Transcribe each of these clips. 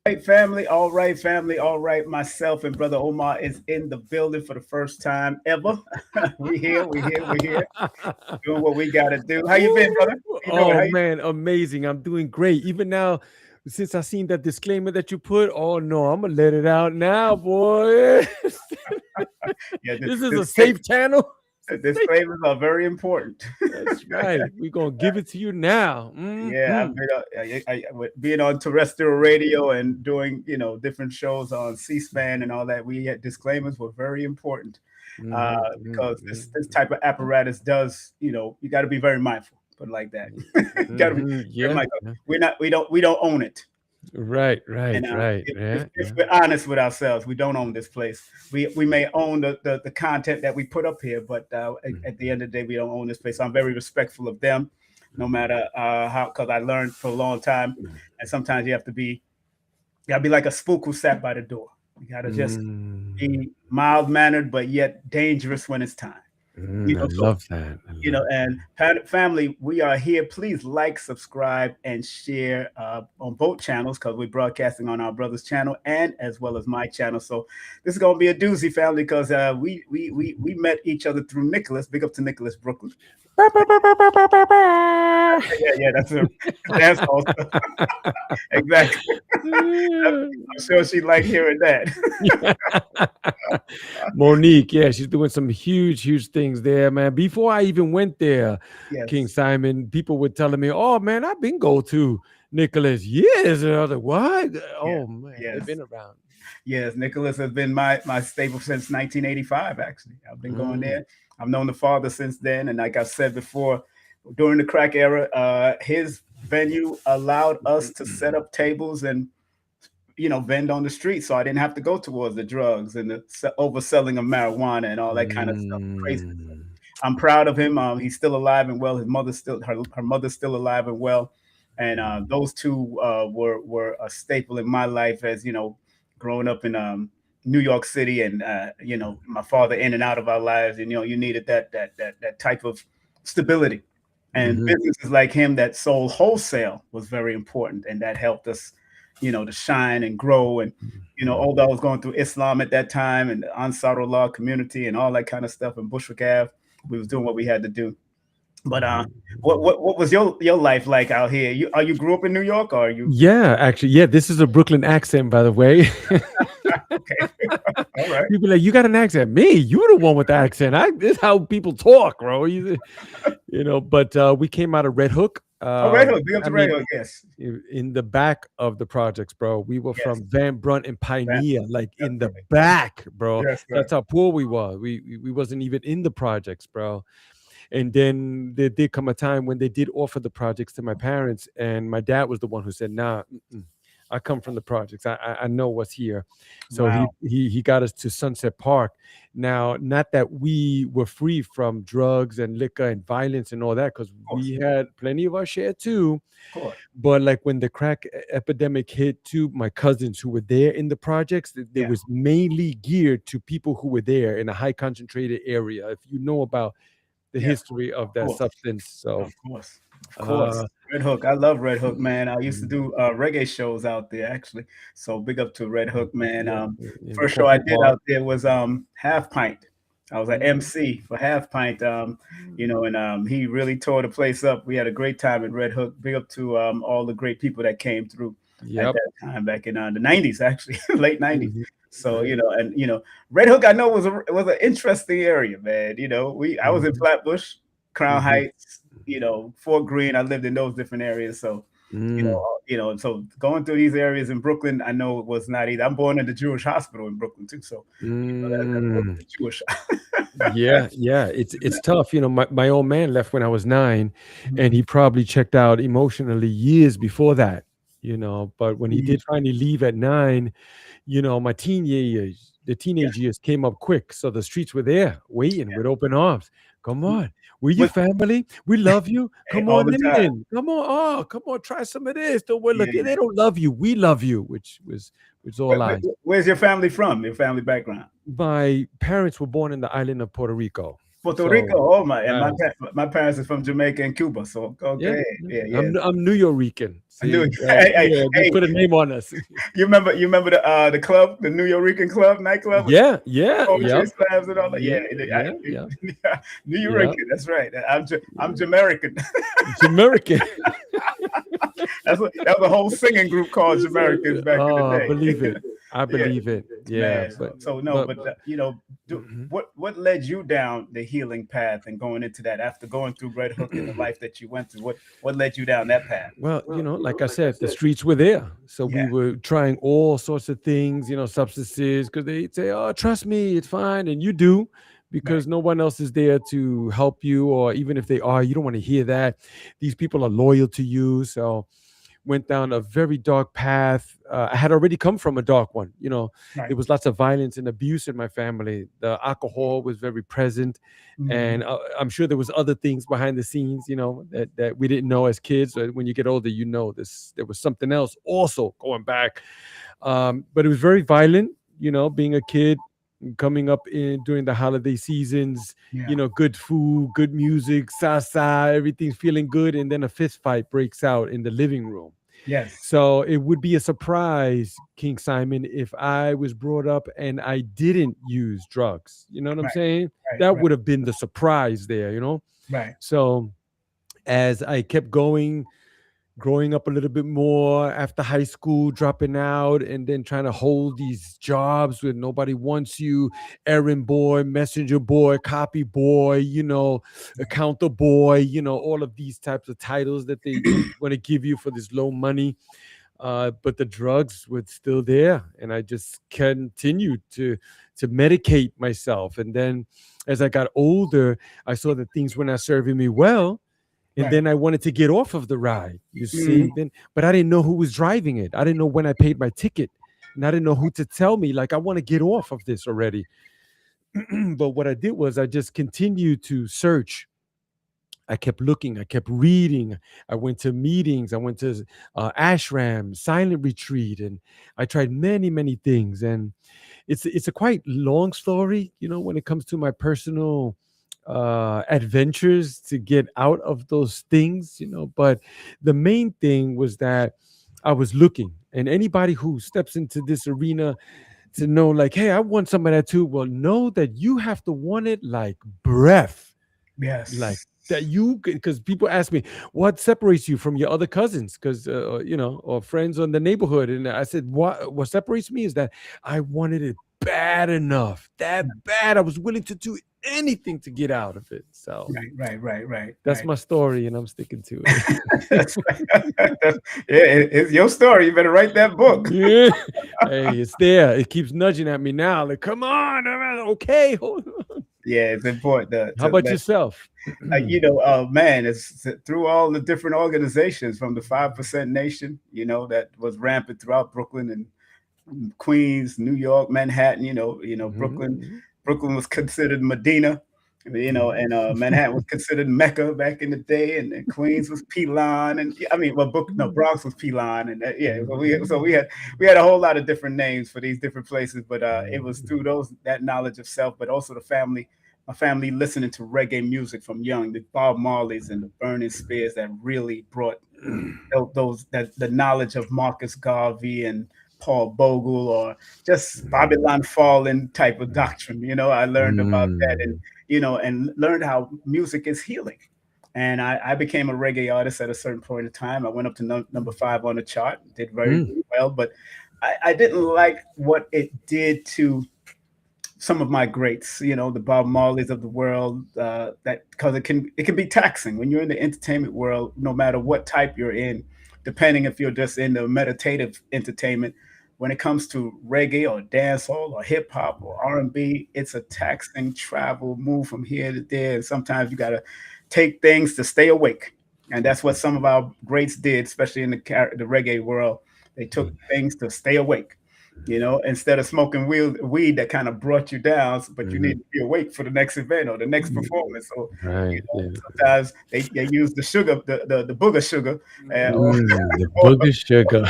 Right, family. All right, family. All right. Myself and brother Omar is in the building for the first time ever. We here. We here. We here. Doing what we gotta do. How you been, brother? Woo! How you doing? Oh How you? man, amazing. I'm doing great. Even now, since I seen that disclaimer that you put, oh no, I'm gonna let it out now, boy. Yeah, This is a safe channel. It's a safe. disclaimers are very important. That's right. We're gonna give it to you now. Yeah, I've been with being on terrestrial radio and doing different shows on C-SPAN and all that. We had disclaimers were very important because this type of apparatus does you got to be very mindful. Put it like that. You got to be very Yeah. mindful. We don't own it. Right, right, And right. if, Yeah, if yeah. we're honest with ourselves, we don't own this place. We may own the content that we put up here, but at the end of the day, we don't own this place. So I'm very respectful of them, no matter how. Because I learned for a long time, and sometimes you gotta be like a spook who sat by the door. You gotta just be mild mannered, but yet dangerous when it's time. I So love that. I love and family, we are here. Please like, subscribe, and share on both channels because we're broadcasting on our brother's channel and as well as my channel. So this is gonna be a doozy, family, because we met each other through Nicholas. Big up to Nicholas Brooklyn. Yeah, that's a dance also. Exactly. I'm sure she liked hearing that. Monique, yeah, she's doing some huge, huge things there, man. Before I even went there, King Yes, Simon, people were telling me, "Oh man, I've been go to Nicholas years." And I was like, "What? yes, Oh man, they've yes. been around." Yes, Nicholas has been my staple since 1985. Actually, I've been going Mm, there. I've known the father since then, and like I said before, during the crack era, his venue allowed us to set up tables and vend on the street, so I didn't have to go towards the drugs and the overselling of marijuana and all that kind of stuff. Crazy. mm, I'm proud of him. He's still alive and well. His mother's still her mother's still alive and well, and those two were a staple in my life as growing up in New York City, and my father in and out of our lives. And you needed that type of stability, and mhm. businesses like him that sold wholesale was very important, and that helped us, to shine and grow. And although I was going through Islam at that time and the Ansarullah community and all that kind of stuff in Bushwick Ave, we was doing what we had to do. But what was your life like out here? You grew up in New York, or are you? Yeah, actually, yeah. This is a Brooklyn accent, by the way. Okay, all right. People like, you got an accent. Me, you the one with the accent. This is how people talk, bro. But we came out of Red Hook. Oh, Red Hook, big up I to Red mean, Hook. Yes, in the back of the projects, bro. We were yes, from Van Brunt and that, Pioneer, like that's in the right. back, bro. Yes, sir. That's how poor we were. We wasn't even in the projects, bro. And then there did come a time when they did offer the projects to my parents, and my dad was the one who said, "Nah, I come from the projects. I know what's here." So Wow. he got us to Sunset Park. Now, not that we were free from drugs and liquor and violence and all that, because Of course, we had plenty of our share too. of course. But like when the crack epidemic hit too, my cousins who were there in the projects, there Yeah, was mainly geared to people who were there in a high concentrated area. If you know about the yeah. history of Of that course, substance. So of course, of course. uh Red Hook. I love Red Hook, man. I used to mm, do reggae shows out there, actually. So big up to Red Hook, man. yeah, in the First show I coffee did pot. out there was Half Pint. I was an Mm, MC for Half Pint, mm, and he really tore the place up. We had a great time at Red Hook. Big up to all the great people that came through at yep. that time back in the '90s, actually, late '90s. Mhm, So yeah. and Red Hook, I know was an interesting area, man. I was in Mhm, Flatbush, Crown mhm, Heights, Fort Greene. I lived in those different areas, so mm. so going through these areas in Brooklyn, I know it was not either. I'm born in the Jewish hospital in Brooklyn too, so that's a little Mm. bit Jewish. Yeah, yeah, it's tough. My old man left when I was 9, and he probably checked out emotionally years before that. But when he Mm, did finally leave at 9, my the yeah, teenage years came up quick. So the streets were there waiting with open arms. Come yeah. on, we're your With, family. We love you. Come all on the time. in. Come on. Oh, come on. Try some of this. Don't worry. Yeah, Look, they yeah. don't love you. We love you, which was all lies. Where's your family from? Your family background? My parents were born in the island of Puerto Rico. Puerto Rico. So Oh my, and uh, my parents are from Jamaica and Cuba. So yeah, okay, yeah. yeah, yeah. I'm New Yorican. I knew See, it. Hey, hey, yeah, they hey, put a name on us. you remember the club, the New Yorican club, nightclub with Yeah, yeah, poetry yep, slams and all that? Yeah, yeah, yeah, yeah, New yeah, Yorican. That's right. I'm yeah. Jamaican. Jamaican. That was a whole singing group called Jamaicans back in the Oh, day. believe it. I Yeah, believe it. Yeah, man. So no, but but you know, mhm. what led you down the healing path and going into that after going through Red Hook and the life that you went through? What led you down that path? Well, like I said, the streets were there. So Yeah, we were trying all sorts of things, substances, because they'd say, oh, trust me, it's fine. And you do, right. because no one else is there to help you. Or even if they are, you don't want to hear that. These people are loyal to you. So went down a very dark path. I had already come from a dark one. Right. There was lots of violence and abuse in my family. The alcohol was very present, Mhm. and I'm sure there was other things behind the scenes, that we didn't know as kids. When you get older, this there was something else also going back. But it was very violent. Being a kid, coming up in during the holiday seasons, Yeah. good food, good music, salsa, everything's feeling good, and then a fist fight breaks out in the living room. Yes. So it would be a surprise, King Simon, if I was brought up and I didn't use drugs. You know what I'm Right. saying? Right. That Right. would have been the surprise there. Right. So as I kept going, growing up a little bit more after high school, dropping out, and then trying to hold these jobs where nobody wants you, errand boy, messenger boy, copy boy, accountant boy, all of these types of titles that they want to give you for this low money. But the drugs were still there, and I just continued to medicate myself. And then as I got older, I saw that things were not serving me well, and Right. then I wanted to get off of the ride, you Mm. see. But I didn't know who was driving it. I didn't know when I paid my ticket, and I didn't know who to tell me, like, I want to get off of this already. But what I did was I just continued to search. I kept looking, I kept reading. I went to meetings, I went to ashram, silent retreat, and I tried many, many things. And it's a quite long story, when it comes to my personal adventures to get out of those things. But the main thing was that I was looking, and anybody who steps into this arena to know, like, hey, I want some of that too, well, know that you have to want it like breath, like Yes. that. Because people ask me, what separates you from your other cousins, because or friends in the neighborhood, and I said, what separates me is that I wanted it bad enough, that bad, I was willing to do anything to get out of it. So Right. Right. Right. Right. that's Right. my story, and I'm sticking to it. That's, yeah, it's your story. You better write that book. Yeah. Hey, it's there, it keeps nudging at me now, like, come on, okay, hold on. Yeah, it's important How to about let yourself? man, it's through all the different organizations from the 5% Nation, that was rampant throughout Brooklyn and Queens, New York, Manhattan. Brooklyn. Mhm, Brooklyn was considered Medina, mhm, and Manhattan was considered Mecca back in the day, and Queens was Pelon, and I mean, well, mhm, Bronx was Pelon, and yeah, so mhm, we had a whole lot of different names for these different places, but it was mhm, through that knowledge of self, but also my family listening to reggae music from young, the Bob Marleys and the Burning Spears that really brought those that the knowledge of Marcus Garvey and Paul Bogle or just Babylon Fallen type of doctrine. I learned about that and mhm, and learned how music is healing. And I became a reggae artist at a certain point in time. I went up to number 5 on the chart, did very mhm, well, but I didn't like what it did to some of my greats, the Bob Marleys of the world, that because it can be taxing when you're in the entertainment world, no matter what type you're in, depending if you're just in the meditative entertainment. When it comes to reggae or dancehall or hip hop or R&B, it's a taxing travel, move from here to there, and sometimes you got to take things to stay awake. And that's what some of our greats did, especially in the reggae world. They took things to stay awake, instead of smoking weed that kind of brought you down, but you need mhm. to be awake for the next event or the next Mm, performance. So, right, yeah. sometimes they use the sugar, the booger sugar, or, The or, booger sugar.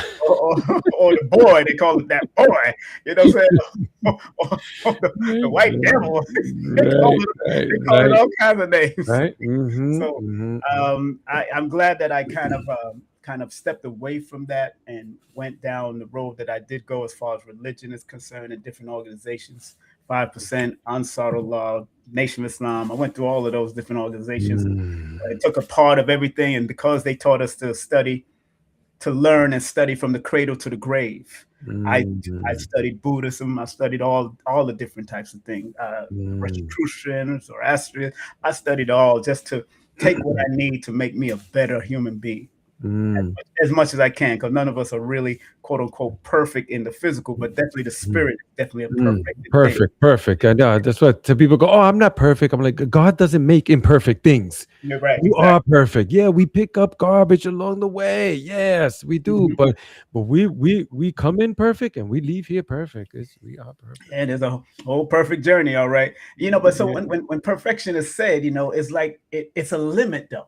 or the boy. They call it that boy. You know what I'm saying? Or the white devil. Right, right, They call it right, all kinds of names. right. Mm-hmm, So I'm glad that I kind of stepped away from that and went down the road that I did go as far as religion is concerned in different organizations. 5%, Ansarullah, Nation of Islam. I went through all of those different organizations. I took a part of everything, and because they taught us to study, to learn and study from the cradle to the grave. I studied Buddhism. I studied all the different types of things, Rosicrucians or Zoroastrian. I studied all just to take what I need to make me a better human being. As much as I can, because none of us are really quote unquote perfect in the physical, but definitely the spirit is definitely a perfect. I know that's what to people go. Oh, I'm not perfect. I'm like, God doesn't make imperfect things. You're right. You are perfect. Yeah, we pick up garbage along the way. Yes, we do. But we come in perfect and we leave here perfect. We are perfect. And there's a whole perfect journey, all right. But so when perfection is said, it's like it's a limit though.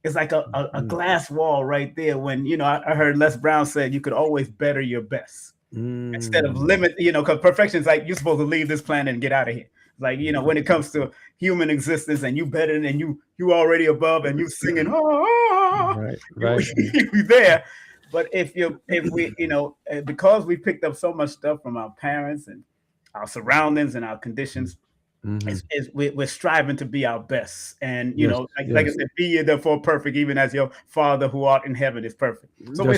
It's like a glass wall right there. When I heard Les Brown said you could always better your best instead of limit. Because perfection is like you're supposed to leave this planet and get out of here. Like when it comes to human existence, and you better than you already above, and you singing, right. You there. But if we because we picked up so much stuff from our parents and our surroundings and our conditions. We're striving to be our best, and like I said, be ye therefore perfect, even as your Father who art in heaven is perfect. So we're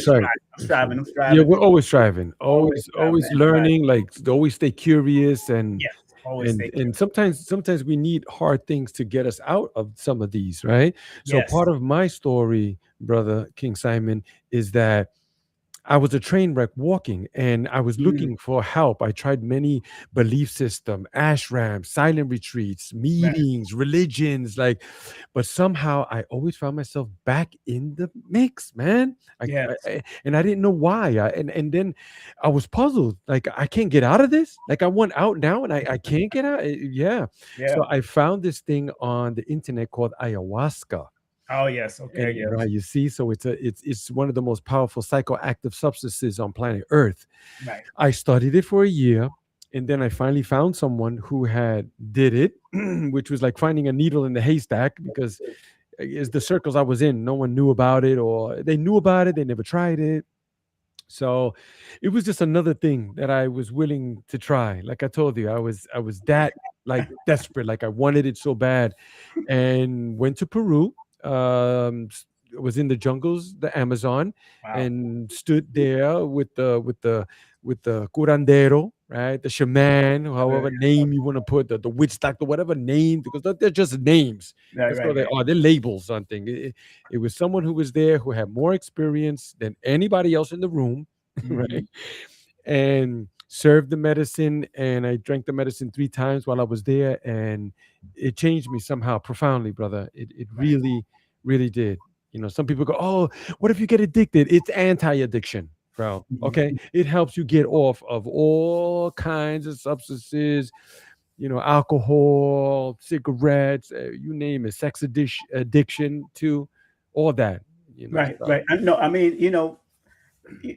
striving. Yeah, we're always striving, always learning. Like always stay curious, and and sometimes we need hard things to get us out of some of these, right? So part of my story, brother King Simon, is that I was a train wreck walking, and I was looking for help. I tried many belief system, ashrams, silent retreats, meetings, religions, but somehow I always found myself back in the mix, man. And I didn't know why. And then I was puzzled. Like, I can't get out of this. Like, I want out now, and I can't get out. So I found this thing on the internet called ayahuasca. Oh yes, okay, yes. Right, you see, so it's one of the most powerful psychoactive substances on planet Earth. Right. I studied it for a year, and then I finally found someone who did it, which was like finding a needle in the haystack, because it's the circles I was in. No one knew about it, or they knew about it, they never tried it. So it was just another thing that I was willing to try. Like I told you, I was that desperate, like I wanted it so bad, and went to Peru. Was in the jungles, the Amazon, and stood there with the curandero, right? The shaman, however name you want to put, the witch doctor, whatever name, because they're just names. That's what they are. They're labels, something. It was someone who was there who had more experience than anybody else in the room, right? And served the medicine, and I drank the medicine 3 times while I was there, and it changed me somehow profoundly, brother. It really, really did. Some people go, oh, what if you get addicted? It's anti-addiction, bro. Okay. It helps you get off of all kinds of substances, alcohol, cigarettes, you name it, sex addiction to all that. Right. No, I mean,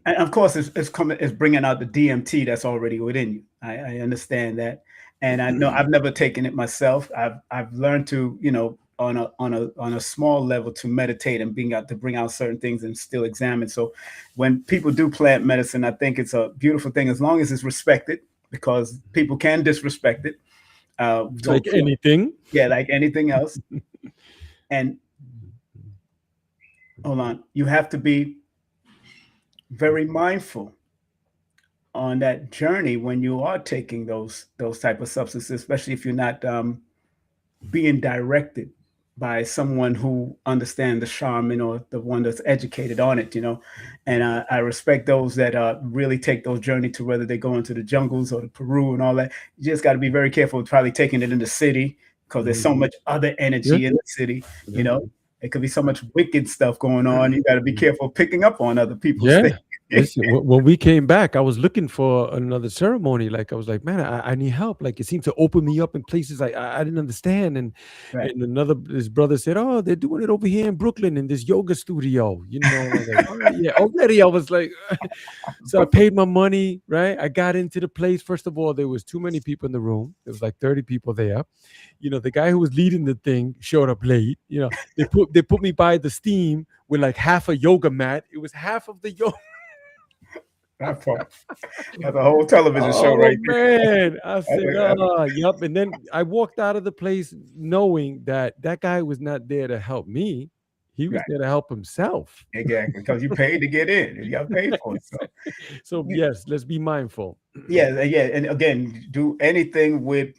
and of course, it's bringing out the DMT that's already within you. I understand that, and I know I've never taken it myself. I've learned to, on a small level, to meditate and bring out certain things and still examine. So when people do plant medicine, I think it's a beautiful thing as long as it's respected, because people can disrespect it. Like anything. Yeah, like anything else. And hold on, you have to be very mindful on that journey when you are taking those type of substances, especially if you're not being directed by someone who understands the shaman or the one that's educated on it, And I respect those that really take those journeys to whether they go into the jungles or the Peru and all that. You just got to be very careful with probably taking it in the city, because there's so much other energy in the city, It could be so much wicked stuff going on. You got to be careful picking up on other people's things. Listen, when we came back, I was looking for another ceremony. Like I was like, man, I need help. Like it seemed to open me up in places I didn't understand. Right. And another his brother said, oh, they're doing it over here in Brooklyn in this yoga studio. And I was like, oh yeah, already I was like, so I But paid my money, right? I got into the place. First of all, there was too many people in the room. There was like 30 people there. The guy who was leading the thing showed up late. They put me by the steam with like half a yoga mat. It was half of the yoga. that part, that's a whole television show Oh right man, I there. said, yep. And then I walked out of the place knowing that that guy was not there to help me. He was Right. there to help himself. Exactly. Because you paid to get in and you got paid for it. So So yes, let's be mindful. yeah, yeah. And again, do anything with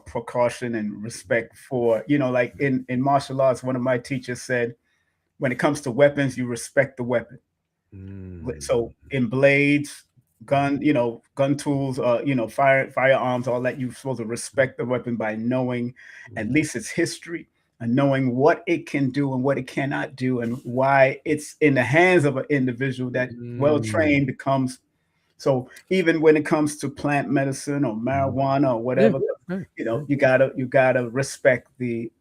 precaution and respect for, like in martial arts, one of my teachers said, when it comes to weapons, you respect the weapon. Mm. So in blades, gun tools, firearms, all that, you're supposed to respect the weapon by knowing at least its history and knowing what it can do and what it cannot do and why it's in the hands of an individual that well Mm. trained becomes. So even when it comes to plant medicine or Mm. marijuana or Yeah, whatever, right. you gotta respect the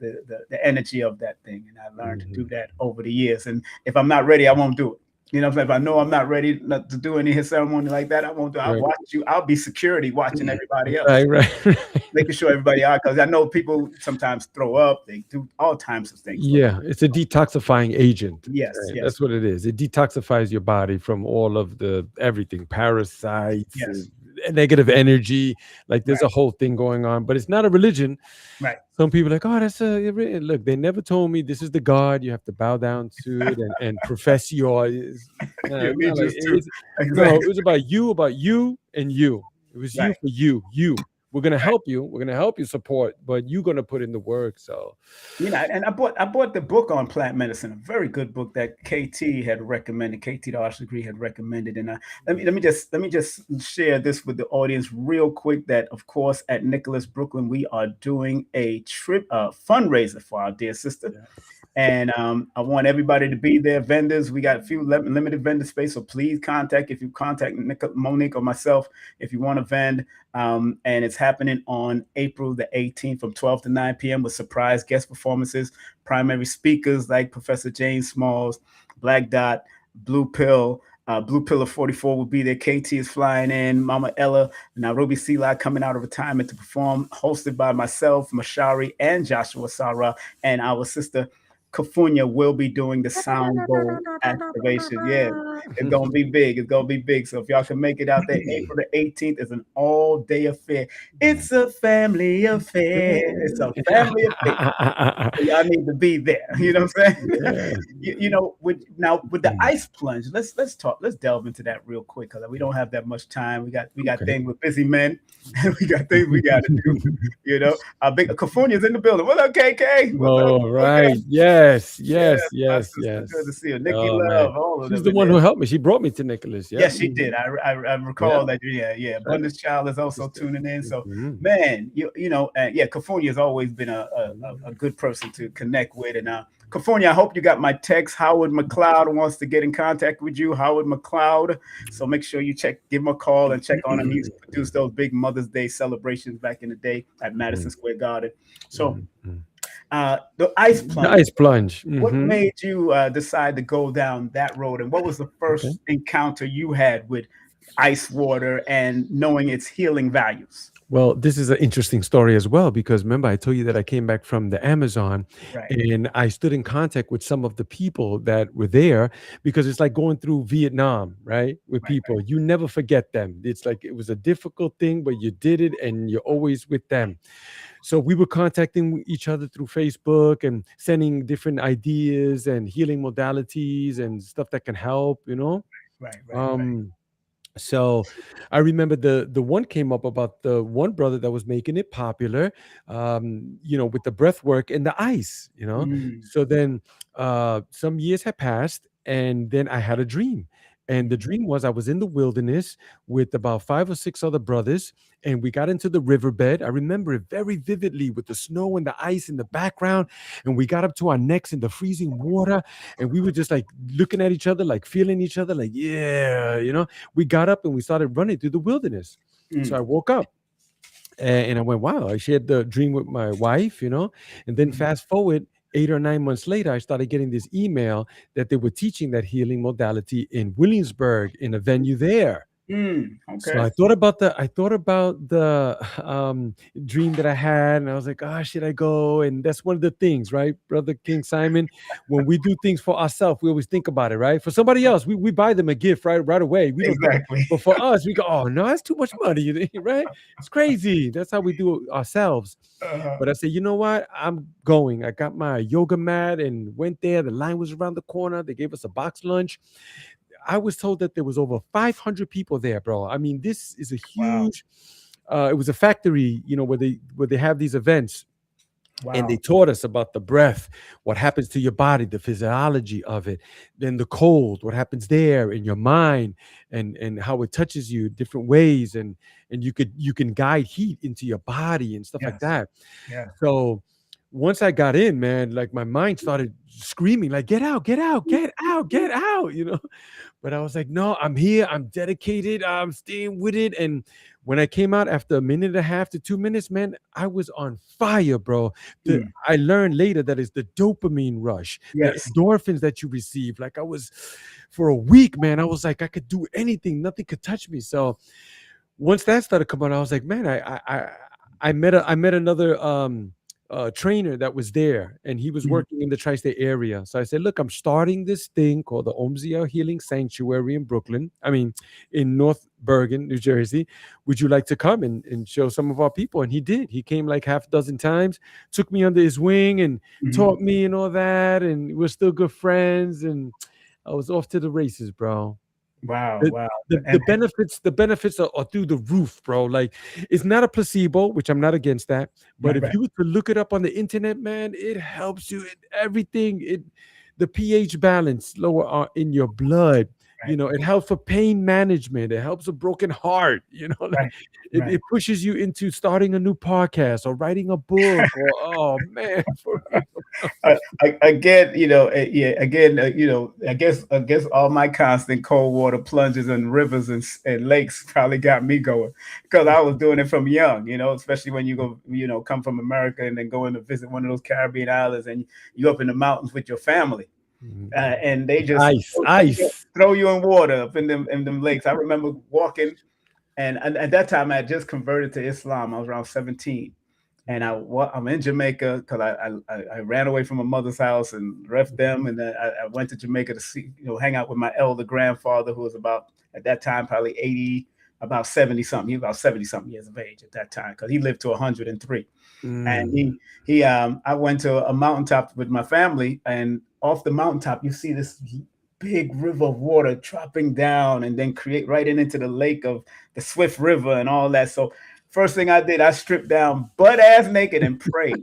energy of that thing. And I learned to do Mhm. that over the years. And if I'm not ready, I won't do it. What I'm saying? If I know I'm not ready not to do any ceremony like that, I won't do it. I'll Right. watch you. I'll be security watching everybody else, Right, right, right. making sure everybody out. Because I know people sometimes throw up. They do all types of things. So Yeah, it's a detoxifying agent. yes, Right? yes, That's what it is. It detoxifies your body from all of the everything, parasites, yes, negative energy. Like there's right, a whole thing going on, but it's not a religion. right. Some people are like, oh, that's look. They never told me this is the God you have to bow down to it and profess your. No, Yeah, it's me not like just too. no. Exactly. It was about you, and you. It was you Right, for you. You. We're gonna right. help you. We're gonna help you support, but you're gonna put in the work. So. And I bought the book on plant medicine, a very good book that KT had recommended. KT the arts degree had recommended, and let me just share this with the audience real quick. That of course at Nicholas Brooklyn we are doing a trip fundraiser for our dear sister. Yes. And I want everybody to be there. Vendors, we got a few limited vendor space, so please if you contact Monique or myself if you want to vend. And it's happening on April the 18th from 12 to 9 p.m. with surprise guest performances, primary speakers like Professor James Smalls, Black Dot, Blue Pill. Blue Pillar 44 will be there. KT is flying in. Mama Ella, Nairobi Sela coming out of retirement to perform, hosted by myself, Mashari, and Joshua Sarah, and our sister Kafunya will be doing the sound bowl activation. Yeah, it's gonna be big. It's gonna be big. So if y'all can make it out there, April the 18th is an all-day affair. It's a family affair. It's a family affair. So y'all need to be there. You know what I'm saying? Yeah. With the ice plunge, let's delve into that real quick because we don't have that much time. We got Okay. things with busy men, and we got things we got to do. Our big California's in the building. What up, KK? What's up? Oh, Okay, right. Yes, yeah, yes, my yes, sister, good to yes. see her. Nikki Oh man. Love, all of She's them the in one there. who helped me. She brought me to Nicholas. Yep. Yes, she did. I recall Yep. that. Yeah, yeah. Right. Abundance Child is also Sister. tuning in. So, Mhm. man, yeah, California has always been a good person to connect with. And California, I hope you got my text. Howard McLeod wants to get in contact with you. Howard McLeod. So make sure you give him a call and check on him. He produced those big Mother's Day celebrations back in the day at Madison Square Garden. So, Mhm. the ice The plunge. ice plunge. What Mhm. made you decide to go down that road, and what was the Okay. first encounter you had with ice water and knowing its healing values? Well, this is an interesting story as well because remember I told you that I came back from the Amazon Right, and I stood in contact with some of the people that were there because it's like going through Vietnam, right? With right, people, you never forget them. It's like it was a difficult thing, but you did it and you're always with them. So we were contacting each other through Facebook and sending different ideas and healing modalities and stuff that can help. right, right, right. Um, so I remember the one came up about the one brother that was making it popular, with the breath work and the ice. Mm, So then some years had passed, and then I had a dream. And the dream was I was in the wilderness with about 5 or 6 other brothers, and we got into the riverbed. I remember it very vividly with the snow and the ice in the background. And we got up to our necks in the freezing water, and we were just like looking at each other, like feeling each other, like, yeah, we got up and we started running through the wilderness. So I woke up. And I went, wow, I shared the dream with my wife, and then fast forward 8 or 9 months later, I started getting this email that they were teaching that healing modality in Williamsburg in a venue there. So Okay. I thought about the dream that I had, and I was like, should I go? And that's one of the things, right, Brother King Simon? When we do things for ourselves, we always think about it, right? For somebody else, we buy them a gift right away. We don't think, Exactly. but for us, we go, oh no, that's too much money, right? It's crazy. That's how we do it ourselves. But I said, you know what? I'm going. I got my yoga mat and went there. The line was around the corner. They gave us a box lunch. I was told that there was over 500 people there, bro. I mean, this is a huge. Wow. It was a factory, where they have these events, and they taught us about the breath, what happens to your body, the physiology of it, then the cold, what happens there in your mind, and how it touches you different ways, and you can guide heat into your body and stuff like that. Yeah. So once I got in, man, like my mind started screaming, like, get out, get out, get out, get out, But I was like, no, I'm here. I'm dedicated. I'm staying with it. And when I came out after 1.5 to 2 minutes, man, I was on fire, bro. I learned later that it's the dopamine rush, the endorphins that you receive. Like I was, for a week, man, I was like, I could do anything. Nothing could touch me. So once that started coming out, I was like, man, I met another trainer that was there, and he was working in the tri-state area. So I said, look, I'm starting this thing called the Omziel Healing Sanctuary in Brooklyn. I mean, in North Bergen, New Jersey. Would you like to come and show some of our people? And he did. He came like 6 times, took me under his wing and taught me and all that. And we're still good friends. And I was off to the races, bro. Wow. The benefits are through the roof, bro. Like, it's not a placebo, which I'm not against that. But if you were to look it up on the internet, man, it helps you in everything. The pH balance lower in your blood. It helps for pain management. It helps a broken heart. It pushes you into starting a new podcast or writing a book. Or, oh man, for real. Again, I guess all my constant cold water plunges and rivers and lakes probably got me going, because I was doing it from young, especially when you go, come from America and then going to visit one of those Caribbean islands, and you up in the mountains with your family. And they just ice throw you in water up in them lakes. I remember walking, and at that time I had just converted to Islam. I was around 17, and I'm in Jamaica because I ran away from my mother's house and left them, and then I went to Jamaica to see, hang out with my elder grandfather, who was about, at that time, probably 80, about 70 something. He was about 70 something years of age at that time, because he lived to 103. And I went to a mountaintop with my family, and off the mountaintop you see this big river of water dropping down and then create right into the lake of the Swift River and all that. So first thing I did, I stripped down butt ass naked and prayed.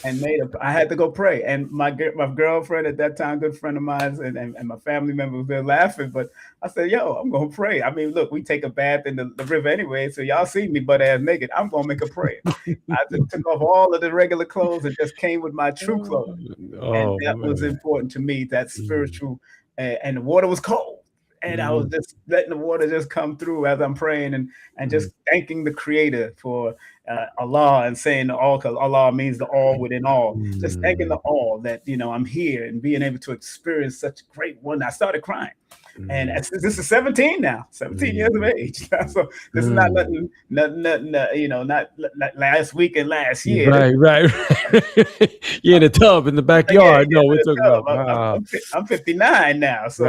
And I had to go pray. And my girlfriend at that time, good friend of mine, and my family member was there laughing. But I said, yo, I'm going to pray. I mean, look, we take a bath in the river anyway, so y'all see me butt ass naked. I'm going to make a prayer. I just took off all of the regular clothes and just came with my true clothes. And that was important to me, that spiritual, and the water was cold. And I was just letting the water just come through as I'm praying, and just thanking the Creator for Allah, and saying the all, because Allah means the all within all. Just thanking the all that, I'm here and being able to experience such great wonder. I started crying. And this is 17 now, 17 years of age. So this is not nothing, not last week and last year. Right. You're in a tub in the backyard. No, we're talking about. I'm 59 now, so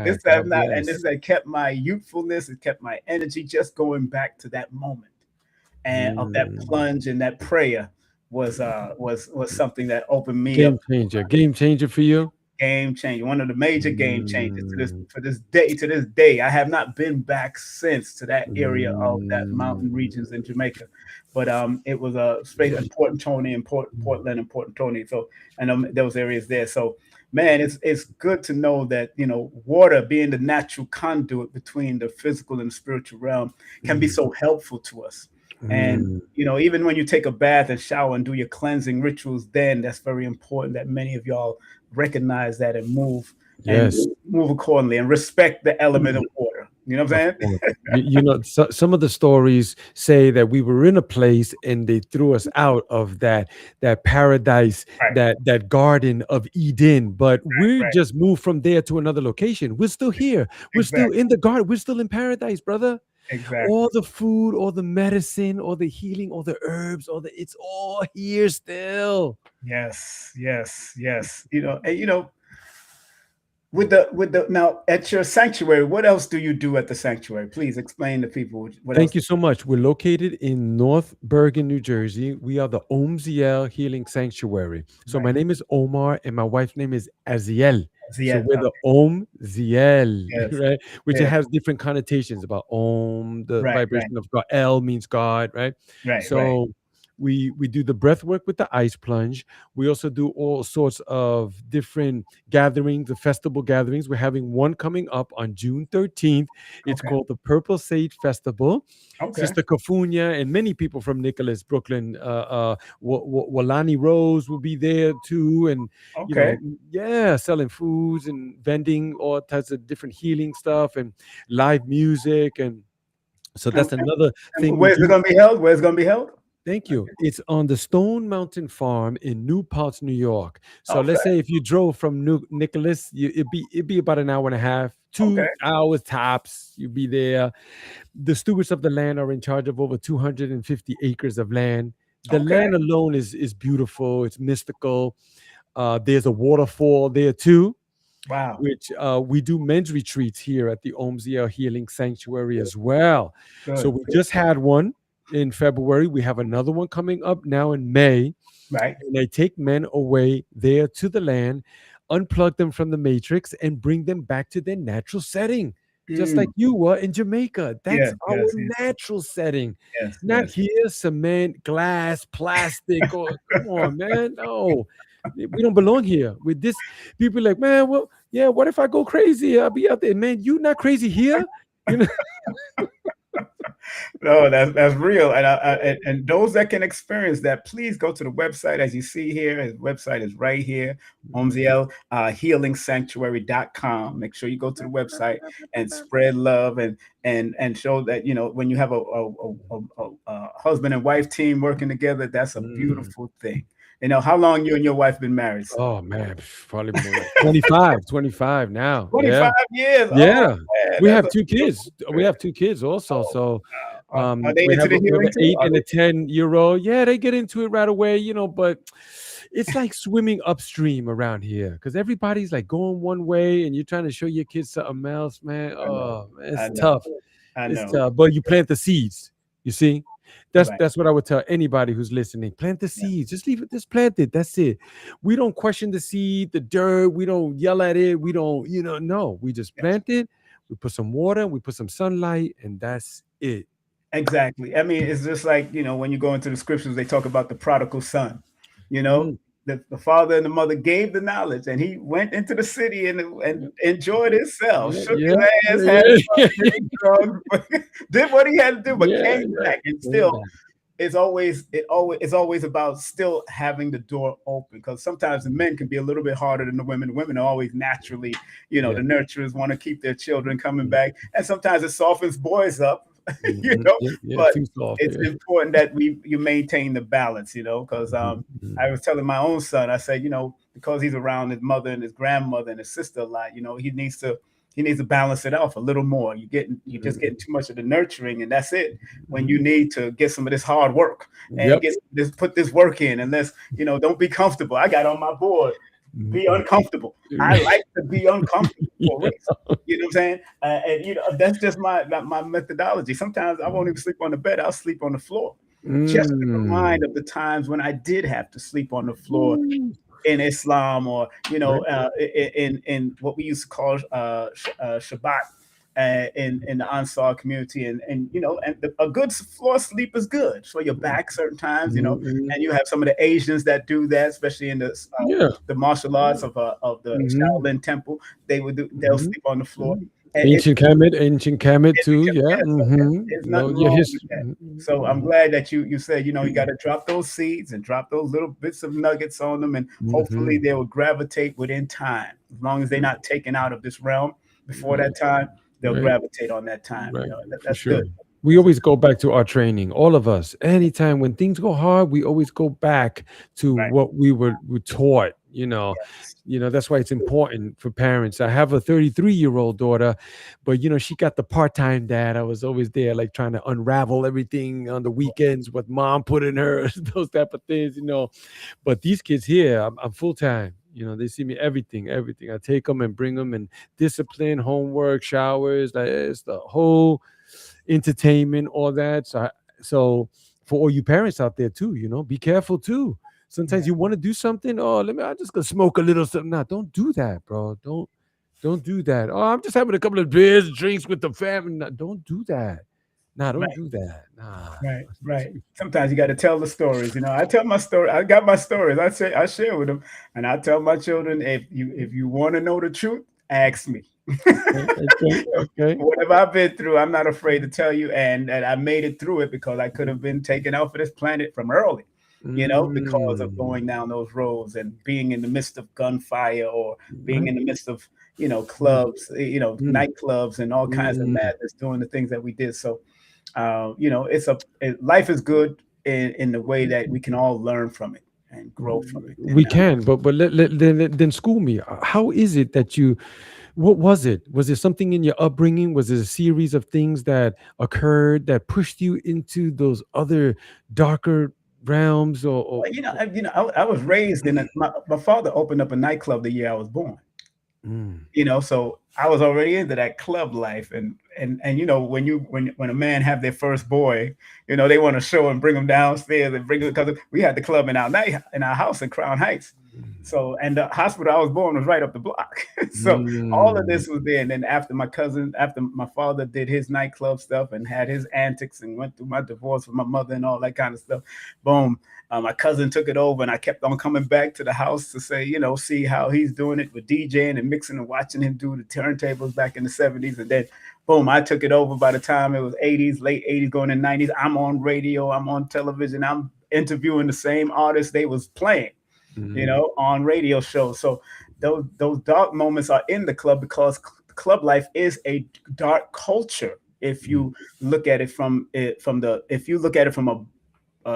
this has not, and this has kept my youthfulness. It kept my energy. Just going back to that moment and of that plunge and that prayer was something that opened me up. Game changer for you. Game changer, one of the major game changers to this day. I have not been back since to that area of that mountain regions in Jamaica, but it was a space important Tony, important Portland, important Tony. So, and those areas there. So man, it's good to know that, water being the natural conduit between the physical and the spiritual realm can be Mm, so helpful to us. And mm. even when you take a bath and shower and do your cleansing rituals, then that's very important that many of y'all recognize that and Yes. move accordingly and respect the element of water. You know what Of I'm saying? course. Some of the stories say that we were in a place and they threw us out of that paradise, Right, that garden of Eden, but we right, just moved from there to another location. We're still here. We're still exactly, in the garden. We're still in paradise, brother. exactly. All the food, all the medicine, all the healing, all the herbs, it's all here still. Yes, yes, yes. And with the now at your sanctuary, what else do you do at the sanctuary? Please explain to people what else. Thank you so much. We're located in North Bergen, New Jersey. We are the Omziel Healing Sanctuary. So my Right. name is Omar and my wife's name is Aziel. So Yeah. we're the Omziel, Yes. right? Which it Yes. has different connotations about Om, the Right. Right. vibration of God. El means God, right? Right. Right. So we do the breath work with the ice plunge. We also do all sorts of different gatherings, the festival gatherings. We're having one coming up on June 13th. It's Okay. called the Purple Sage Festival. Okay. Sister Kafunya and many people from Nicholas, Brooklyn, Walani Rose will be there too, and Okay. yeah, selling foods and vending all types of different healing stuff and live music, and so And, that's another and thing we where's it do. gonna be held? Where's it gonna be held? Thank you. It's on the Stone Mountain Farm in New Paltz, New York. So let's Okay. say if you drove from New Nicholas, it'd be about an hour and a half, Okay. 2 hours tops. You'd be there. The stewards of the land are in charge of over 250 acres of land. The Okay. land alone is beautiful. It's mystical. There's a waterfall there too, Wow. which we do men's retreats here at the Omziel Healing Sanctuary as well. So Good. we just had one in February. We have another one coming up now in May, Right. and they take men away there to the land, unplug them from the matrix, and bring them back to their natural setting, just like Mm. you were in Jamaica. That's Yes. our Yes. Yes. natural setting, Yes. not Yes. here, cement, glass, plastic. Or come on, man, no. We don't belong here with this. People like, man, well, yeah, what if I go crazy? I'll be out there, man. You not crazy here, you know? No, that's real. And those that can experience that, please go to the website as you see here. His website is right here, Omziel, healingsanctuary.com. Make sure you go to the website and spread love and show that, when you have a husband and wife team working together, that's a Mm. beautiful thing. How long you and your wife been married, sir? Oh man, probably more like 25 now. Yeah. 25 years. Oh Yeah. man, We that's have a two kids. We beautiful. have two kids also. Oh, So are they into the we have healing an too? 8 and a 10-year-old. Yeah, they get into it right away, but it's like swimming upstream around here because everybody's like going one way and you're trying to show your kids something else, man. I know. Oh, I it's know. tough. I It's know. tough. But you plant the seeds, you see? That's Right. that's what I would tell anybody who's listening. Plant the Yeah. seeds. Just leave it, just plant it. That's it. We don't question the seed, the dirt, we don't yell at it. We don't, no. We just Yes. plant it, we put some water, we put some sunlight, and that's it. Exactly. I mean, it's just like, when you go into the scriptures, they talk about the prodigal son. You know, Mm, the father and the mother gave the knowledge, and he went into the city and yeah, enjoyed himself, yeah, shook his yeah, ass, had yeah, fun, did drugs, did what he had to do, but yeah, came yeah. back and Came still back. it's always about still having the door open, because sometimes the men can be a little bit harder than the women. The women are always naturally, Yeah. the nurturers want to keep their children coming Mm, back, and sometimes it softens boys up, mhm. Yeah, yeah, but too soft. it's Yeah. important that you maintain the balance, because Mhm, I mhm. was telling my own son, I said, because he's around his mother and his grandmother and his sister a lot, he needs to balance it off a little more. You're just getting Mhm. too much of the nurturing, and that's it. When you Mhm. need to get some of this hard work and Yep. put this work in, and don't be comfortable. I got on my board, be Mhm. uncomfortable. I like to be uncomfortable for a Yeah. reason. You know what I'm saying? And that's just my methodology. Sometimes I won't even sleep on the bed. I'll sleep on the floor, just to remind Mm. of the times when I did have to sleep on the floor Ooh. in Islam, or Right. in what we used to call Shabbat. in the Ansar community, and a good floor sleep is good for your back certain times, Mhm. and you have some of the Asians that do that, especially in Yeah. the martial arts of the Mhm. Shaolin temple. They'll Mhm. sleep on the floor, Mhm. and Ancient Kemet it's, too. Yeah. yeah, so Mhm. there's No, nothing your wrong with history. that. So I'm glad that you said, you got to drop those seeds and drop those little bits of nuggets on them, and hopefully Mhm. they will gravitate within time. As long as they're not taken out of this realm before that time, they'll Right. gravitate on that time. Right. For That's good. sure. We That's always go back to our training, all of us. Anytime when things go hard, we always go back to right. what we were taught. Yes. That's why it's important for parents. I have a 33-year-old daughter, but she got the part-time dad. I was always there, like trying to unravel everything on the weekends, what mom put in her, those type of things. But these kids here, I'm full time. They see me everything. I take them and bring them and discipline, homework, showers. Like it's the whole entertainment, all that. So for all you parents out there too, be careful too. Yeah. Sometimes you want to do something. Oh, I just gonna smoke a little something. Nah, don't do that, bro. Don't do that. Oh, I'm just having a couple of beers, drinks with the family. Nah, don't do that. Nah, don't Right. do that. Nah. Right. Right. Sometimes you got to tell the stories. I tell my story. I got my stories. I share with them, and I tell my children, if you want to know the truth, ask me. Okay, okay, okay. Whatever I've been through, I'm not afraid to tell you, and I made it through it because I could have been taken out for this planet from early, because of Mm, going down those roads and being in the midst of gunfire, or being right. in the midst of Mm, clubs, mm, nightclubs and all kinds of mm. madness, doing the things that we did. So life is good in the way that we can all learn from it and grow from it. We can, but then school me. How is it that you? What was it? Was there something in your upbringing? Was it a series of things that occurred that pushed you into those other darker realms? Or Well, I was raised in my father opened up a nightclub the year I was born. Mm, So I was already into that club life, and when a man have their first boy, they want to show and bring him downstairs and bring him, because we had the club in our house in Crown Heights. So, and the hospital I was born was right up the block. So all of mm, this was there. And then after my father did his nightclub stuff and had his antics and went through my divorce with my mother and all that kind of stuff, boom, my cousin took it over, and I kept on coming back to the house to say, see how he's doing it with DJing and mixing and watching him do the turntables back in the 70s. And then, boom, I took it over by the time it was 80s, late 80s, going in 90s. I'm on radio, I'm on television, I'm interviewing the same artists they was playing, mm, on radio shows. So those dark moments are in the club, because club life is a dark culture. If mm, you look at it if you look at it from a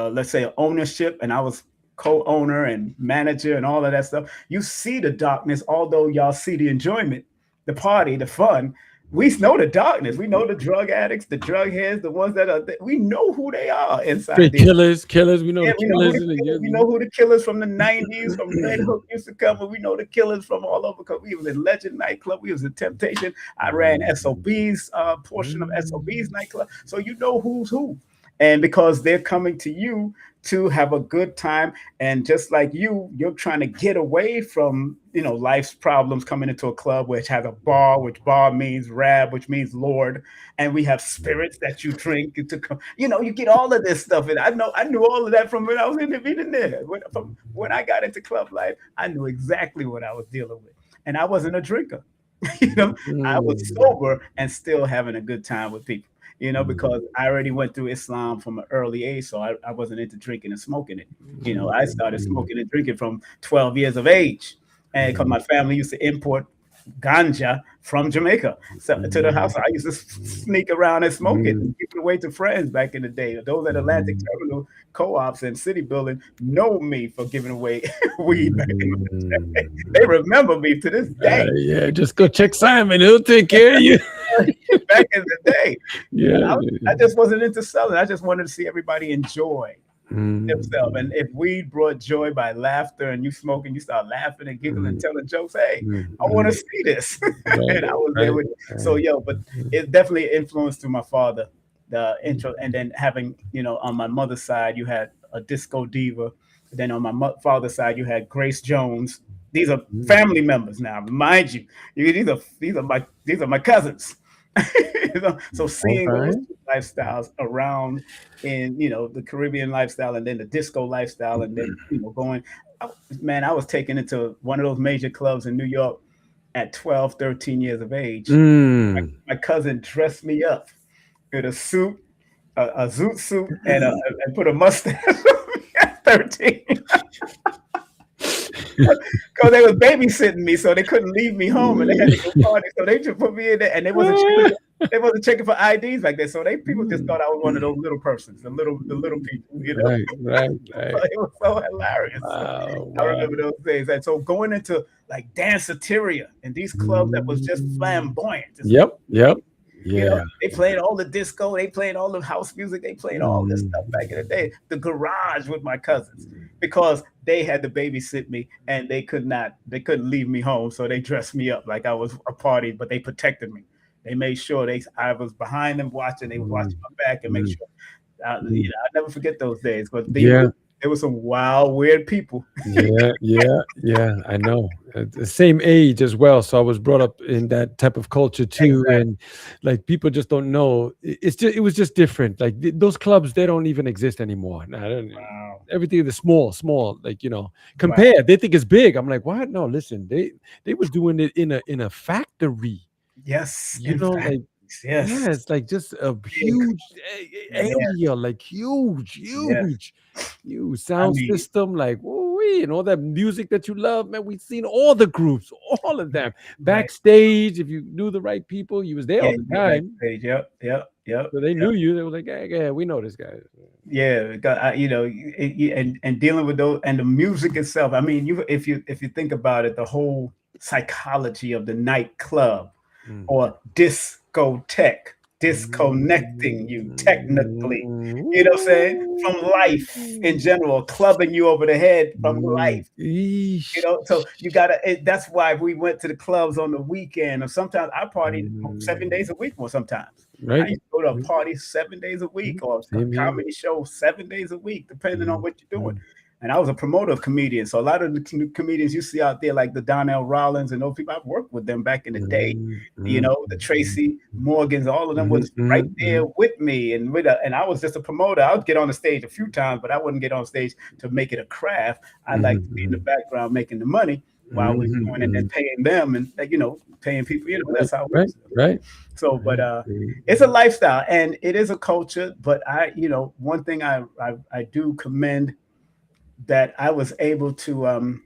let's say ownership, and I was co-owner and manager and all of that stuff, you see the darkness, although y'all see the enjoyment, the party, the fun. We know the darkness. We know the drug addicts, the drug heads, the ones we know who they are inside Straight there. killers. We know Yeah, the killers. we know who the killers from the 90s, from Red Hook used to come, and we know the killers from all over, because we was in Legend nightclub, we was in Temptation. I ran SOB's portion of SOB's nightclub. So you know who's who. And because they're coming to you to have a good time, and just like you're trying to get away from life's problems, coming into a club which has a bar, which bar means rab, which means Lord, and we have spirits that you drink to come. You get all of this stuff, and I knew all of that from when I was in there. From when I got into club life, I knew exactly what I was dealing with, and I wasn't a drinker. I was sober and still having a good time with people. Because I already went through Islam from an early age, so I wasn't into drinking and smoking it. I started smoking and drinking from 12 years of age, and because my family used to import ganja from Jamaica, so to the house, I used to sneak around and smoke it and give it away to friends back in the day. Those at Atlantic Terminal co-ops and City Building know me for giving away weed back in the day. They remember me to this day. Yeah, just go check Simon. He'll take care of you. Back in the day. Yeah. I just wasn't into selling. I just wanted to see everybody enjoy themselves. And if weed brought joy by laughter, and you smoke and you start laughing and giggling and telling jokes, hey, I want to see this. And I was there with it. So, but it definitely influenced through my father, the intro. And then having, on my mother's side, you had a disco diva. Then on my father's side, you had Grace Jones. These are family members now. Mind you, these are my cousins. So All seeing those right. two lifestyles around in the Caribbean lifestyle and then the disco lifestyle and then going, man, I was taken into one of those major clubs in New York at 12, 13 years of age. Mm. My cousin dressed me up in a suit, a zoot suit, and put a mustache on me at 13. Because they was babysitting me, so they couldn't leave me home, and they had to go party. So they just put me in there, and they wasn't checking for IDs back then. So people just thought I was one of those little persons, the little people, Right, right, right. It was so hilarious. Wow, I wow. remember those days. And so going into like danceteria and these clubs that was just Mm. flamboyant, just Yep, yep. Yeah. they played all the disco, they played all the house music, they played all this stuff back in the Mm. day. The garage with my cousins, because they had to babysit me and they couldn't leave me home, so they dressed me up like I was a party, but they protected me. They made sure I was behind them watching. They was watching Mm. my back and make Mm. sure. Mm. I never forget those days, but Yeah. there were some wild, weird people. Yeah, yeah, yeah. I know. The same age as well. So I was brought up in that type of culture too, Exactly. and like people just don't know. It was just different. Like those clubs, they don't even exist anymore. Nah, I don't, Wow. everything is small, small. Like Right. compared, they think it's big. I'm like, what? No, listen. They was doing it in a factory. Yes. In fact, Like yes. yeah, it's like just a Big. huge Yeah. area, like huge, Yes. huge, huge I sound mean, system, like woo-wee, and all that music that you love, man. We've seen all the groups, all of them right. backstage. If you knew the right people, you was there Yeah, all the you get time, backstage. Yep. Yep. Yep. so they Yep. knew you. They were like, yeah, yeah, we know this guy. Yeah, and dealing with those and the music itself. I mean, if you think about it, the whole psychology of the nightclub Mm. or discotheque, disconnecting you technically. Mm. You know what I'm saying? From life in Ooh. general, clubbing you over the head from Mm. life. Eesh. So you that's why we went to the clubs on the weekend, or sometimes I partied 7 days Mm. a week. Or sometimes I Right. used to go to a Mm. party 7 days a week, Mm. or a Same here. comedy show 7 days a week, depending on Mm. what you're doing. Mm. And I was a promoter of comedians, so a lot of the comedians you see out there, like the Donnell Rollins and those people, I've worked with them back in the day. Mm. Mm. The Mm. Tracy Morgans, all of them Mhm, was right mhm, there mhm, with me, and I was just a promoter. I would get on the stage a few times, but I wouldn't get on stage to make it a craft. I mhm, like to be in the mhm, background making the money while we're mhm, doing it and mhm. paying them, and paying people. Right, That's how it right, is. right, So, but right. it's a lifestyle and it is a culture. But one thing I do commend, that I was able to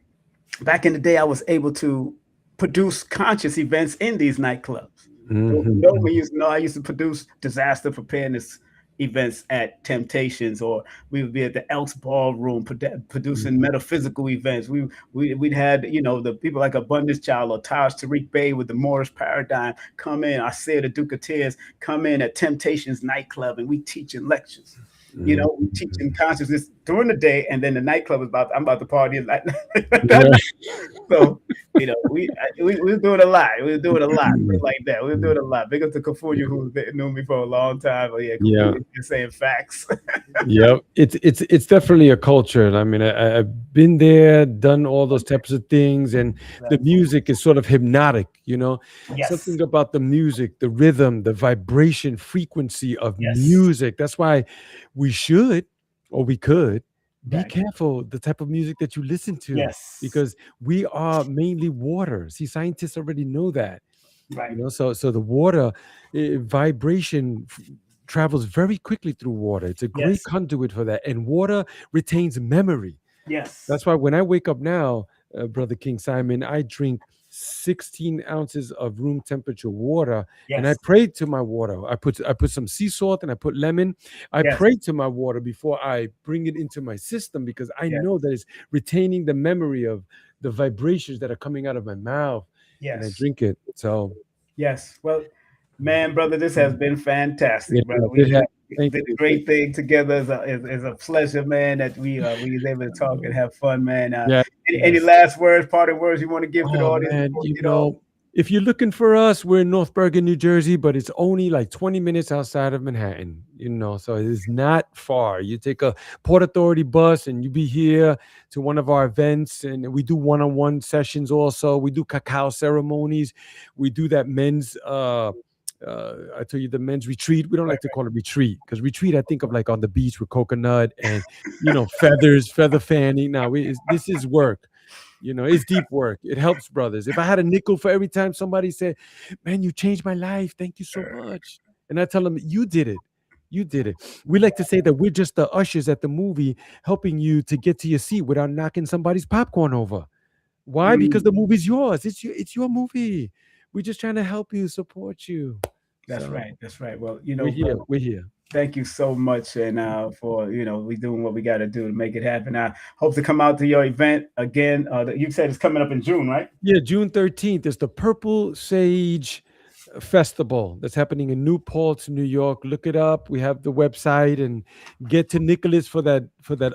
back in the day, I was able to produce conscious events in these nightclubs. Those who Mhm, know me mhm, used to know I used to produce disaster preparedness events at Temptations, or we would be at the Elks Ballroom producing mhm, metaphysical events. We'd had the people like Abundance Child or Taj Tariq Bey with the Moorish Paradigm come in. I said the Duke of Tears come in at Temptations nightclub, and we teaching lectures. mhm, We teaching mhm. consciousness during the day, and then the nightclub is I'm about to party at night. Right. So, we were doing a lot. We were doing a lot like that. We were doing a lot. Big up to Kafunya, who knew me for a long time. But yeah, Yeah. Kafunya is saying facts. Yep. It's definitely a culture. And I mean, I've been there, done all those types of things, and the Exactly. music is sort of hypnotic. Yes. Something about the music, the rhythm, the vibration, frequency of Yes. music. That's why we should, or we could, be Right. careful the type of music that you listen to, Yes. because we are mainly water. See, scientists already know that. Right. So the water vibration travels very quickly through water. It's a great Yes. conduit for that, and water retains memory. Yes. That's why when I wake up now, Brother King Simon, I drink 16 ounces of room temperature water, and I Yes. pray to my water. I put some sea salt and I put lemon. I Yes. pray to my water before I bring it into my system, because I Yes. know that it's retaining the memory of the vibrations that are coming out of my mouth, and I Yes. drink it. So Yes. Well, man, brother, this has been yeah, fantastic, brother. it We has. Thank did a you. great thing together. Is a pleasure, man, that we was able to talk and have fun, man. Yeah, Any yes. last words, parting words you want to give to the Oh audience man, before we get off? if you're looking for us, we're in North Bergen, New Jersey, but it's only like 20 minutes outside of Manhattan, so it is not far. You take a Port Authority bus and you be here to one of our events, and we do one-on-one sessions also. We do cacao ceremonies. We do that men's I tell you, the men's retreat. We don't like to call it retreat because retreat, I think of like on the beach with coconut and feathers, feather fanning. Now this is work. It's deep work. It helps brothers. If I had a nickel for every time somebody said, "Man, you changed my life. Thank you so much," and I tell them, "You did it. You did it." We like to say that we're just the ushers at the movie, helping you to get to your seat without knocking somebody's popcorn over. Why? Because the movie's yours. It's your movie. We're just trying to help you, support you. That's So right. That's right. Well, we're here. brother, We're here. thank you so much, and for we doing what we got to do to make it happen. I hope to come out to your event again. You said it's coming up in June, right? Yeah, June 13th is the Purple Sage Festival that's happening in New Paltz, New York. Look it up. We have the website, and get to Nicholas for that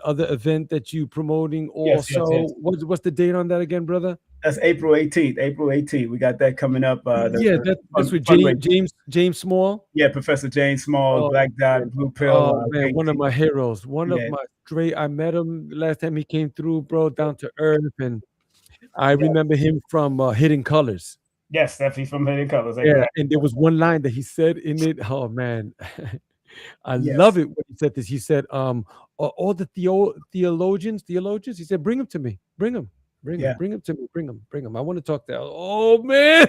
other event that you promoting Yes, yes, also. yes. What's the date on that again, brother? That's April 18th. April 18th. We got that coming up. Yeah, that's with fundraiser. James Small. Yeah, Professor James Small, Oh Black Dot, man, Blue Pill, man, one of my heroes. One of yeah, my great. I met him last time he came through, bro, down to earth, and I yeah. remember him from Hidden Colors. Yes, definitely from Hidden Colors. Yeah, Exactly. and there was one line that he said in it. Oh man, I love Yes. it when he said this. He said, all the theologians. He said, bring them to me. Bring them. Yeah. Bring them to me. Bring them. I want to talk to. Oh man,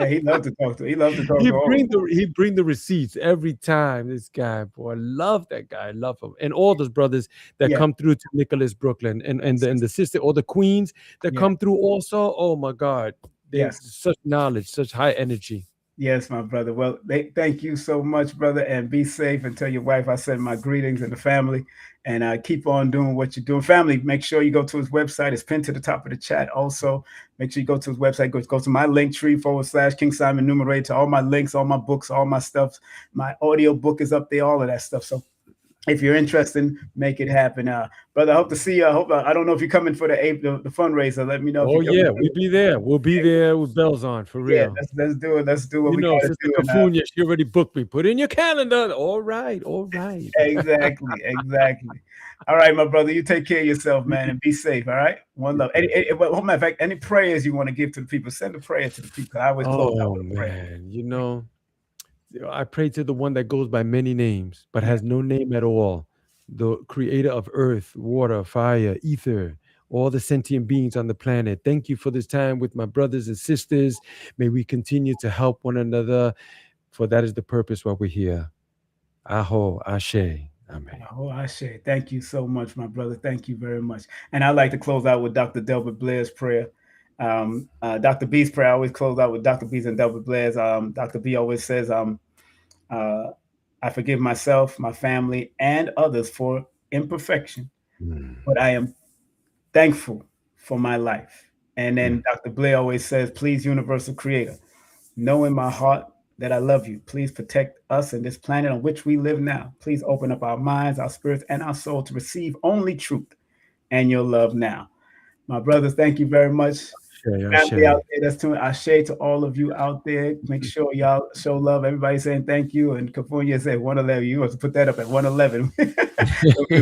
Yeah. He loved to talk to. He loved to talk to all. he bring the receipts every time. This guy, boy, I love that guy. I love him, and all those brothers that Yeah. come through to Nicholas, Brooklyn, and the sister, or the queens that Yeah. come through also. Oh my God, they Yes. such knowledge, such high energy. Yes, my brother. Well, thank you so much, brother, and be safe. And tell your wife I send my greetings and the family, and keep on doing what you're doing. Family, make sure you go to his website. It's pinned to the top of the chat. Also, make sure you go to his website. Go to my link tree / King Simon Numerator to all my links, all my books, all my stuff. My audio book is up there, all of that stuff. So if you're interested, make it happen. Brother, I hope to see you. I don't know if you're coming for the fundraiser. Let me know. Oh if you're yeah, we'll be there. We'll be there with bells on for Yeah, real. let's do it. Let's do what we gotta Sister do. Cafunia, she already booked me. Put in your calendar. All right. Exactly. All right, my brother. You take care of yourself, man, and be safe. All right. One love. Matter of fact, any prayers you want to give to the people, send a prayer to the people. I always close out with a prayer. Man, I pray to the one that goes by many names, but has no name at all. The creator of earth, water, fire, ether, all the sentient beings on the planet. Thank you for this time with my brothers and sisters. May we continue to help one another, for that is the purpose why we're here. Aho, Ashe. Amen. Oh, Ashe. Thank you so much, my brother. Thank you very much. And I'd like to close out with Dr. Delbert Blair's prayer. Dr. B's prayer, I always close out with Dr. B's and Delbert Blair's. Dr. B always says, I forgive myself, my family, and others for imperfection, but I am thankful for my life. And then Dr. Blair always says, please, universal creator, know in my heart that I love you. Please protect us and this planet on which we live now. Please open up our minds, our spirits, and our soul to receive only truth and your love now. My brothers, thank you very much. Family out there that's tuning, Ashe to all of you out there. Make sure y'all show love. Everybody saying thank you. And Cafunia said 111. You want to put that up at 111.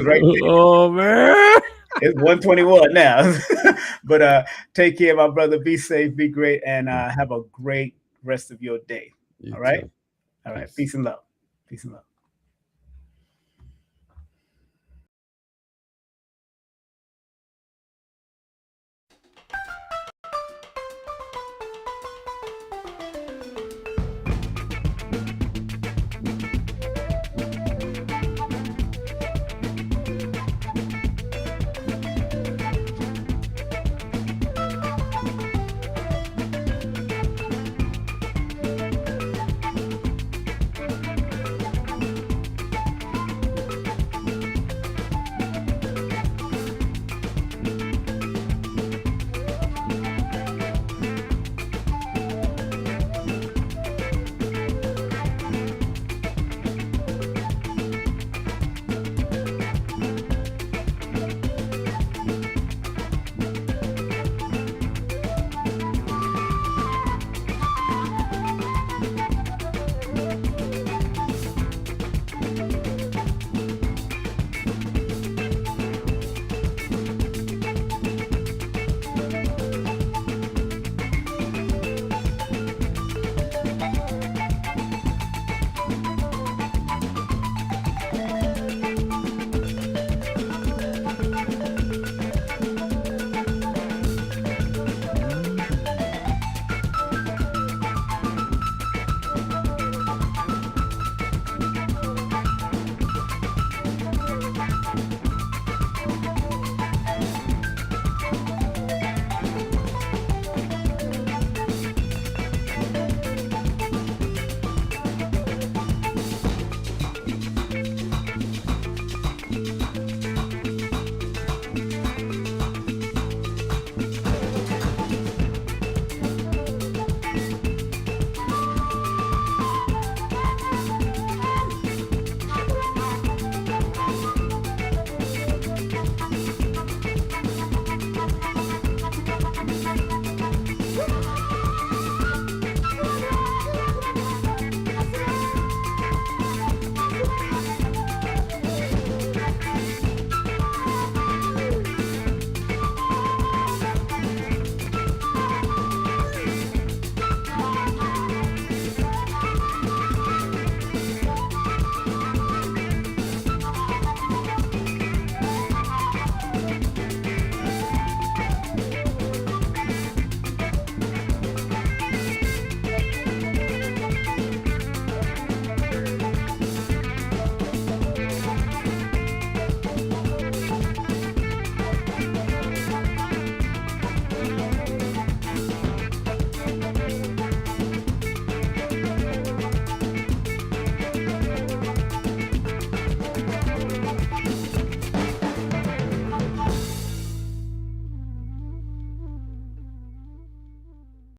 Right there. Oh man. It's 121 now. But take care, my brother. Be safe, be great, and have a great rest of your day. All right? All right. Peace and love. Peace and love.